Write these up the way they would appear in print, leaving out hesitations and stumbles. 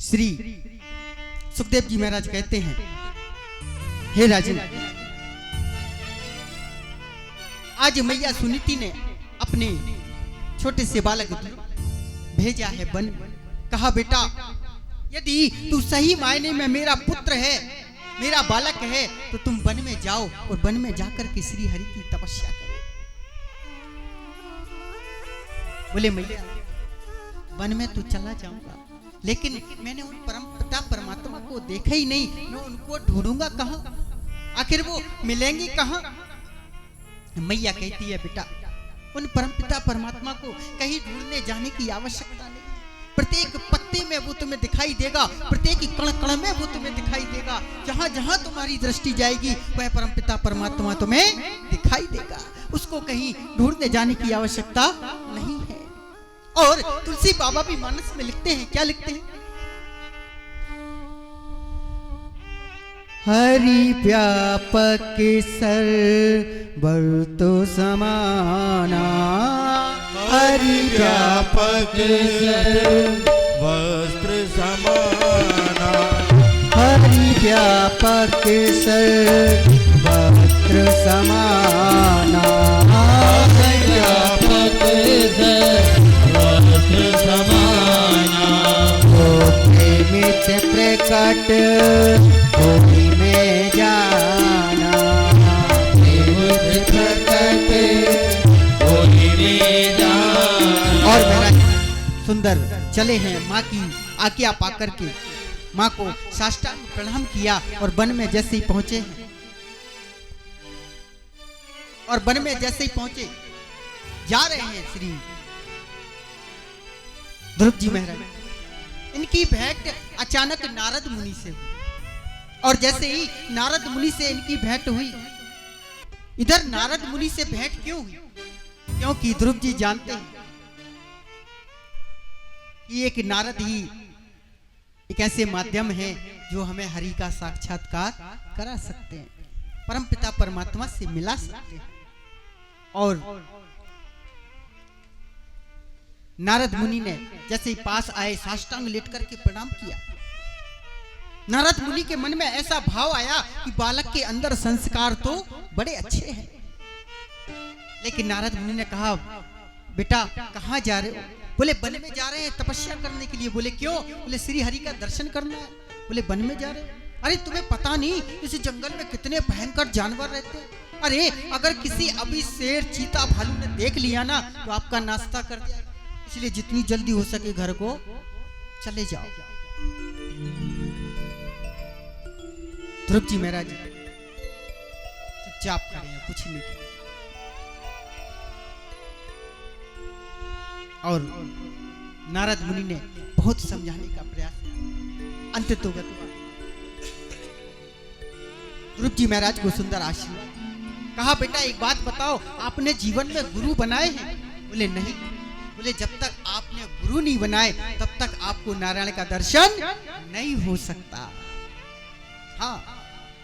श्री सुखदेव जी महाराज कहते हैं, हे राजन, आज मैया सुनीति ने अपने छोटे से बालक भेजा है वन। कहा बेटा, यदि तू सही मायने में मेरा पुत्र है, मेरा बालक है, तो तुम वन में जाओ और वन में जाकर के श्री हरि की तपस्या करो। बोले मैया, वन में तो चला जाऊंगा, लेकिन मैंने उन परम पिता परमात्मा को देखा ही नहीं, मैं उनको ढूंढूंगा कहां? आखिर वो मिलेंगे कहां? मैया कहती है, बेटा, उन परम पिता परमात्मा को कहीं ढूंढने जाने की आवश्यकता नहीं। प्रत्येक पत्ते में वो तुम्हें दिखाई देगा, प्रत्येक कण कण में वो तुम्हें दिखाई देगा। जहां जहां तुम्हारी दृष्टि जाएगी वह परम पिता परमात्मा तुम्हें दिखाई देगा। उसको कहीं ढूंढने जाने की आवश्यकता नहीं है। और तुलसी बाबा भी मानस में लिखते हैं, क्या लिखते हैं? हरि व्यापक सर्वतो समाना, हरि व्यापक वस्त्र समाना, हरि व्यापक सर्वत्र समाना, हरि व्यापक वस्त्र समाना, मित प्रकट होई में जाना, प्रकट होई में जाना। और मेरा सुंदर चले हैं माँ की आज्ञा पाकर के माँ को साष्टांग प्रणाम किया और वन में जैसे ही पहुंचे हैं, और वन में जैसे ही पहुंचे जा रहे हैं श्री ध्रुव जी महाराज, इनकी भेंट अचानक नारद मुनि से हुई। और जैसे ही नारद मुनि से इनकी भेंट हुई, इधर नारद मुनि से भेंट क्यों हुई? क्योंकि ध्रुव जी जानते हैं कि एक नारद ही एक ऐसे माध्यम है जो हमें हरि का साक्षात्कार करा सकते हैं, परम पिता परमात्मा से मिला सकते हैं। और नारद मुनि ने जैसे ही पास आए साष्टांग लेट करके प्रणाम किया। नारद मुनि के मन में ऐसा भाव आया कि बालक के अंदर संस्कार तो बड़े अच्छे हैं, लेकिन नारद मुनि ने कहा, बेटा कहाँ जा रहे हो? बोले वन में जा रहे हैं तपस्या करने के लिए। बोले क्यों? बोले श्री हरि का दर्शन करना है। बोले वन में जा रहे हैं? अरे तुम्हें पता नहीं इस जंगल में कितने भयंकर जानवर रहते हैं। अरे अगर किसी अभी शेर चीता भालू ने देख लिया ना तो आपका नाश्ता कर दिया, इसलिए जितनी जल्दी हो सके घर को चले जाओ। ध्रुव जी महाराज चुपचाप खड़े हैं, कुछ नहीं करें। और नारद मुनि ने बहुत समझाने का प्रयास किया, अंततोगत ध्रुव जी महाराज को सुंदर आशीर्वाद। कहा, बेटा एक बात बताओ, आपने जीवन में गुरु बनाए हैं? बोले नहीं। बोले जब तक आपने गुरु नहीं बनाए तब तक आपको नारायण का दर्शन नहीं हो सकता। हाँ,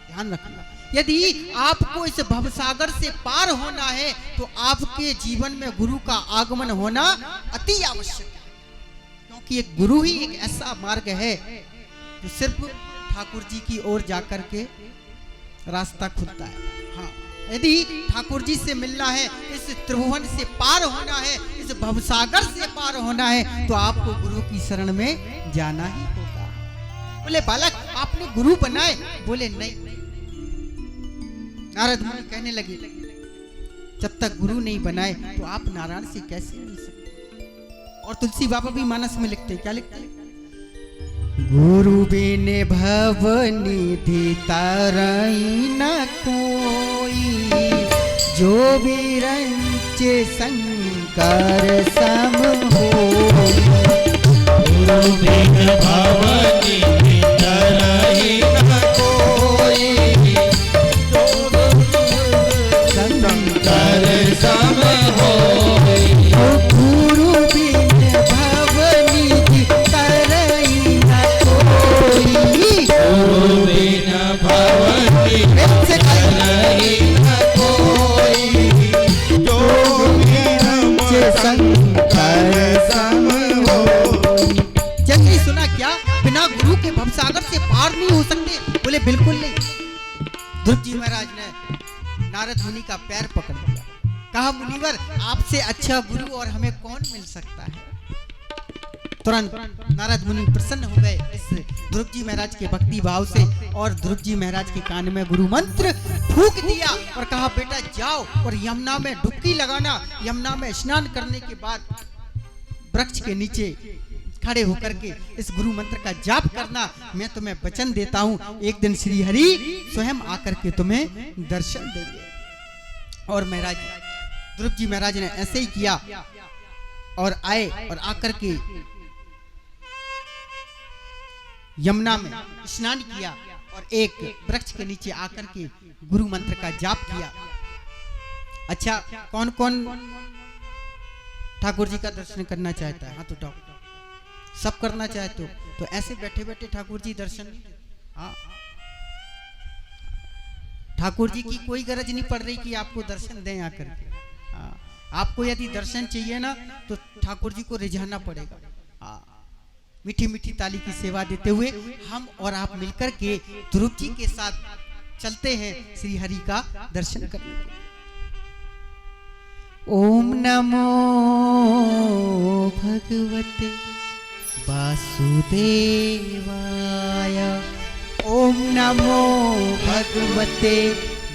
ध्यान रखना, यदि आपको इस भवसागर से पार होना है तो आपके जीवन में गुरु का आगमन होना अति आवश्यक है। क्योंकि एक गुरु ही एक ऐसा मार्ग है जो सिर्फ ठाकुर जी की ओर जाकर के रास्ता खुलता है। हाँ, यदि ठाकुर जी से मिलना है, इस त्रिभुवन से पार होना है, इस भवसागर से पार होना है, तो आपको गुरु की शरण में जाना ही होगा। बोले बालक आपने गुरु बनाए? बोले नहीं। नारद मुनि कहने लगे, जब तक गुरु नहीं बनाए तो आप नारायण से कैसे मिल सकते? और तुलसी बाबा भी मानस में लिखते, क्या लिखते हैं? गुरु बिन भव निधि तरई न कोई, जो बिरंच शंकर सम होई। गुरु बिन भव निधि तरई न कोई, शंकर सम होई। गुरु बिन भव निधि तरई न कोई, गुरु बिन भव निधि तरई न कोई, जो बिरंच शंकर सम होई। जल्दी सुना क्या? बिना गुरु के भवसागर से पार नहीं हो सकते। बोले बिल्कुल नहीं। ध्रुव जी महाराज ने नारद मुनि का पैर पकड़ लिया, कहा मुनिवर आपसे अच्छा गुरु और हमें कौन मिल सकता है। तुरंत नारद मुनि प्रसन्न हो गए इस ध्रुव जी महाराज के भक्ति भाव से, और ध्रुव जी महाराज के कान में गुरु मंत्र फूंक दिया और कहा बेटा जाओ और यमुना में डुबकी लगाना, यमुना में स्नान करने के बाद वृक्ष के नीचे खड़े होकर के इस गुरु मंत्र का जाप करना। मैं तुम्हें वचन देता हूँ एक दिन श्री हरि स्वयं आकर के तुम्हें दर्शन देंगे। और महाराज ध्रुव जी महाराज ने ऐसे ही किया और आए और आकर के यमुना में स्नान किया और एक वृक्ष के नीचे आकर के गुरु मंत्र का जाप किया। अच्छा, कौन कौन ठाकुर जी का दर्शन करना चाहता है? हाथ उठाओ। सब करना चाहते हो तो ऐसे बैठे बैठे ठाकुर जी दर्शन। हाँ, ठाकुर जी की कोई गरज नहीं पड़ रही कि आपको दर्शन दें आकर के। हाँ, आपको यदि दर्शन चाहिए ना तो ठाकुर जी को रिझाना पड़ेगा। हाँ, मीठी मीठी ताली की सेवा देते हुए हम और आप मिलकर के ध्रुव जी के साथ चलते हैं श्री हरि का दर्शन करने के लिए। ओम नमो भगवते वासुदेवाय, ओम नमो भगवते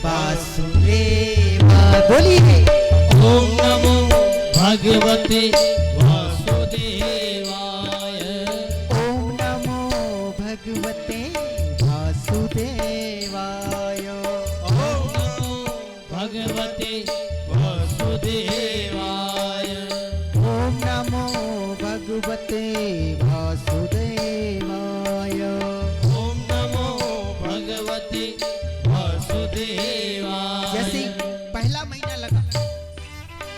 वासुदेवाय। बोलिए ओम नमो भगवते वासुदेवाय, ओम नमो भगवते वासुदेवाय, ओम नमो भगवते वासुदेवाय, ओम नमो भगवते वासुदेवाय। ओम नमो भगवते वासुदेवाय। जैसे पहला महीना लगा,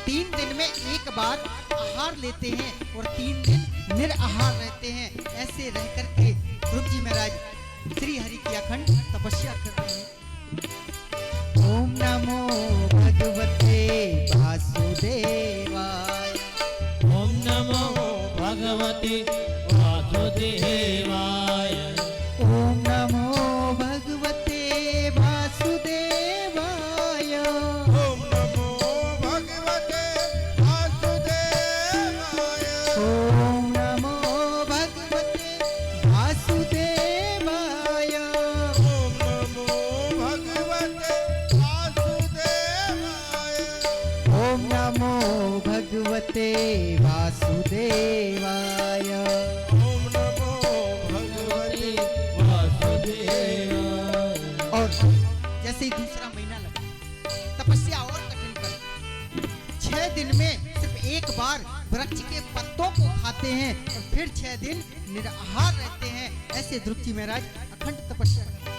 3 दिन में एक बार आहार लेते हैं और 3 दिन निराहार रहते हैं। ऐसे रह करके ध्रुव जी महाराज श्री हरि की अखंड तपस्या कर रहे हैं। ओम नमो भगवते वासुदेवाय, ओम नमो भगवते वासुदेवाय, ओम नमो भगवते वासुदेवाय, ओम नमो भगवते वासुदेवाय, ओम नमो भगवते वासुदेवाय, ओम नमो भगवते वासुदेवाय, ओम नमो भगवते वासुदेवाय। ओम नमो भगवते वासुदेवाय। और जैसे ही दूसरा महीना लगा, तपस्या और कठिन कर, 6 दिन में सिर्फ एक बार वृक्ष के पत्तों को खाते हैं और फिर 6 दिन निराहार रहते हैं। ऐसे ध्रुव जी महाराज अखंड तपस्या करते हैं।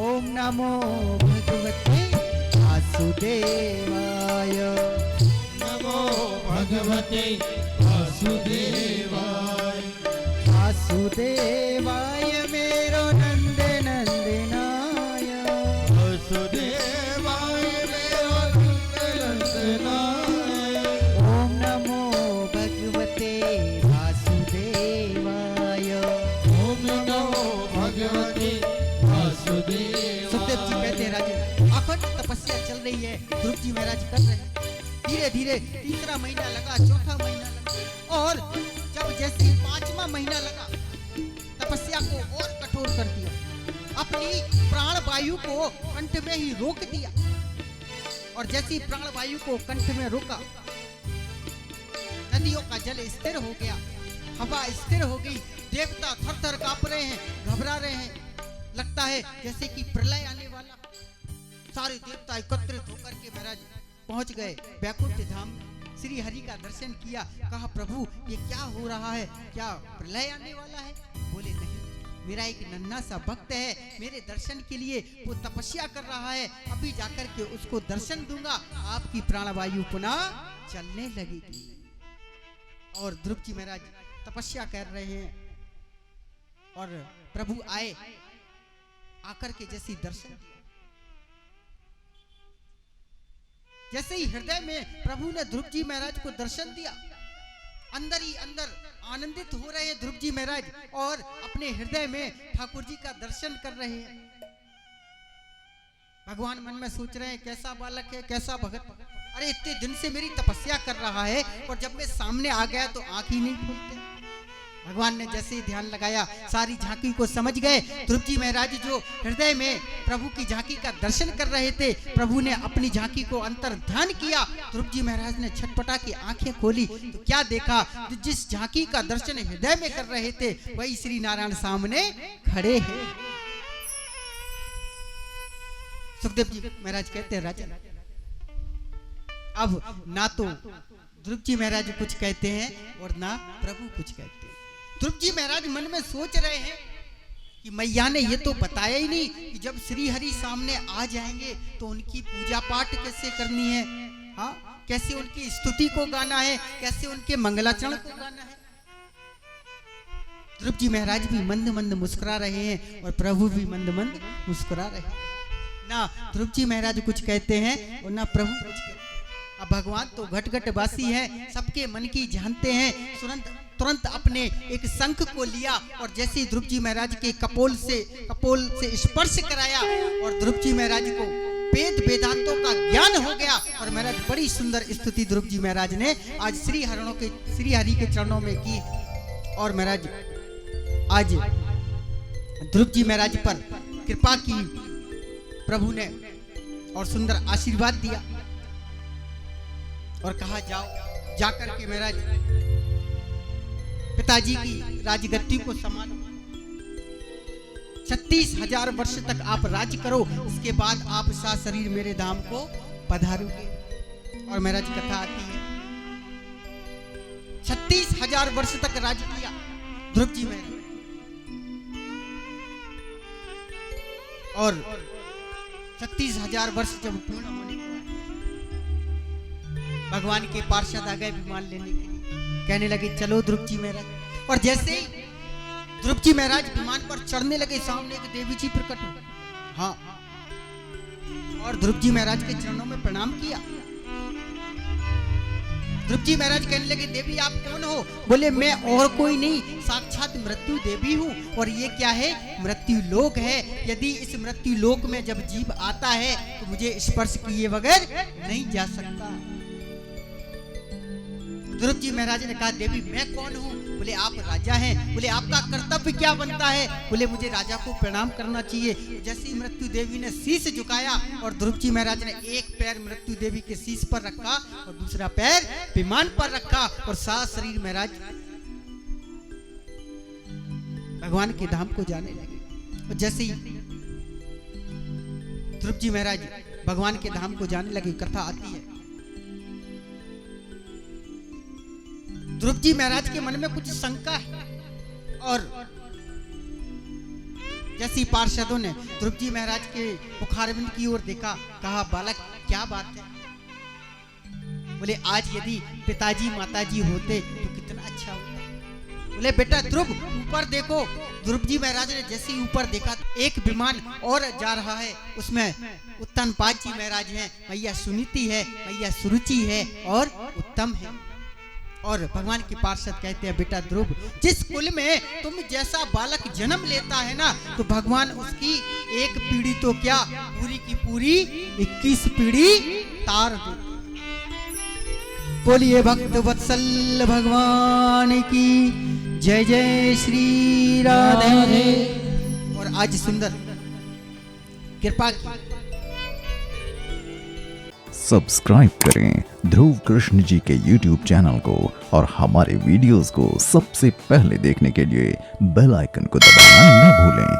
ओम नमो भगवते वासुदेवाय, नमो भगवते वासुदेवाय, वासुदेवाय मेरो नंद नंदनाय, वासुदेवाय मेरो नंदनाय, ओम नमो भगवते वासुदेवाय। ओम नमो भगवते वासुदेवाय। सुखदेव जी कहते हैं राजे अखंड तपस्या चल रही है, ध्रुव जी महाराज कर रहे हैं। धीरे धीरे तीसरा महीना लगा, चौथा महीना लगा, और जब जैसे 5वां महीना लगा, तपस्या को और कठोर कर दिया, अपनी प्राण वायु को कंठ में ही रोक दिया। और जैसे ही प्राण वायु को कंठ में रोका, नदियों का जल स्थिर हो गया, हवा स्थिर हो गई, देवता थर थर कांप रहे हैं, घबरा रहे हैं। लगता है जैसे कि प्रलय आने वाला। सारे देवता एकत्रित होकर के महाराज पहुंच गए बैकुंठ धाम। श्री हरि का दर्शन किया, कहा प्रभु ये क्या हो रहा है, क्या प्रलय आने वाला है? बोले नहीं, मेरा एक नन्हा सा भक्त है, मेरे दर्शन के लिए वो तपस्या कर रहा है, अभी जाकर के उसको दर्शन दूंगा, आपकी प्राणवायु पुनः चलने लगेगी। और ध्रुव जी महाराज तपस्या कर रहे हैं और प्रभु आए, आकर के जैसे दर्शन दिया, जैसे ही हृदय में प्रभु ने ध्रुव जी महाराज को दर्शन दिया, अंदर ही अंदर आनंदित हो रहे हैं ध्रुव जी महाराज और अपने हृदय में ठाकुर जी का दर्शन कर रहे हैं। भगवान मन में सोच रहे हैं कैसा बालक है, कैसा भगत, अरे इतने दिन से मेरी तपस्या कर रहा है और जब मैं सामने आ गया तो आंख ही नहीं खोलते। भगवान ने जैसे ही ध्यान लगाया सारी झांकी को समझ गए। ध्रुव जी महाराज जो हृदय में प्रभु की झांकी का दर्शन कर रहे थे, प्रभु ने अपनी झांकी को अंतर ध्यान किया। ध्रुव जी महाराज ने छटपटा की आंखें खोली तो क्या देखा, जिस झांकी का दर्शन हृदय में कर रहे थे वही श्री नारायण सामने खड़े हैं। सुखदेव जी महाराज कहते हैं राजा, अब ना तो ध्रुव जी महाराज कुछ कहते हैं और ना प्रभु कुछ कहते हैं। ध्रुव जी महाराज मन में सोच रहे हैं कि मैया ने ये तो बताया ही नहीं कि जब श्री हरि सामने आ जाएंगे तो उनकी पूजा पाठ कैसे करनी है, हाँ, कैसे उनकी स्तुति को गाना है, कैसे उनके मंगलाचरण को गाना है। ध्रुव जी महाराज भी मंद मंद मुस्कुरा रहे हैं और प्रभु भी मंद मंद मुस्कुरा रहे हैं। ना ध्रुव जी महाराज कुछ कहते हैं और ना प्रभु कुछ कहते हैं। अब भगवान तो घट घट वासी है, सबके मन की जानते हैं। तुरंत अपने एक शंख को लिया और जैसे ही ध्रुव जी महाराज के कपोल से स्पर्श कराया और ध्रुव जी महाराज को वेद वेदांतों का ज्ञान हो गया। और महाराज बड़ी सुंदर स्तुति ध्रुव जी महाराज ने आज श्री हरि के चरणों में की। और महाराज आज ध्रुव जी महाराज पर कृपा की प्रभु ने और सुंदर आशीर्वाद दिया और कहा जाओ, जाकर के महाराज पिताजी की राजगद्दी को संभालो, 36,000 वर्ष तक आप राज करो, उसके बाद आप सशरीर मेरे धाम को पधारोगे। और महाराज कथा आती है 36,000 वर्ष तक राज किया ध्रुव जी महाराज और 36,000 वर्ष जब पूर्ण होने भगवान के पार्षद आ गए विमान लेने के लिए, कहने लगे चलो ध्रुव जी महाराज। और जैसे ही ध्रुव जी महाराज विमान पर चढ़ने लगे सामने एक देवी जी प्रकट हो, हाँ, और ध्रुव जी महाराज के चरणों में प्रणाम किया। ध्रुव जी महाराज कहने लगे देवी आप कौन हो? बोले मैं और कोई नहीं, साक्षात मृत्यु देवी हूँ। और ये क्या है? मृत्यु लोक है। यदि इस मृत्यु लोक में जब जीव आता है तो मुझे स्पर्श किए बगैर नहीं जा सकता। ध्रुव जी महाराज ने कहा देवी मैं कौन हूँ? बोले आप राजा हैं। बोले आपका कर्तव्य क्या बनता है? बोले मुझे राजा को प्रणाम करना चाहिए। जैसे ही मृत्यु देवी ने शीश झुकाया और ध्रुव जी महाराज ने एक पैर मृत्यु देवी के शीश पर रखा और दूसरा पैर विमान पर रखा और सारा शरीर महाराज भगवान के धाम को जाने लगे। और जैसे ही ध्रुव जी महाराज भगवान के धाम को जाने लगे, कथा आती है ध्रुव जी महाराज के मन में कुछ शंका है। और जैसी पार्षदों ने ध्रुव जी महाराज के मुखारविंद की ओर देखा, कहा बालक क्या बात है? बोले आज यदि पिताजी माताजी होते तो कितना अच्छा होता। बोले बेटा ध्रुव ऊपर देखो। ध्रुव जी महाराज ने जैसे ही ऊपर देखा एक विमान और जा रहा है, उसमें उत्तनपाद जी महाराज हैं, मैया सुनीति है, मैया सुरुचि है और उत्तम है। और भगवान के पार्षद कहते हैं बेटा ध्रुव जिस कुल में तुम जैसा बालक जन्म लेता है ना, तो भगवान उसकी एक पीढ़ी तो क्या पूरी की पूरी 21 पीढ़ी तार दे। बोलिए भक्त वत्सल भगवान की जय जय श्री राधे। और आज सुंदर कृपा की सब्सक्राइब करें ध्रुव कृष्ण जी के YouTube चैनल को और हमारे वीडियोस को सबसे पहले देखने के लिए बेल आइकन को दबाना न भूलें।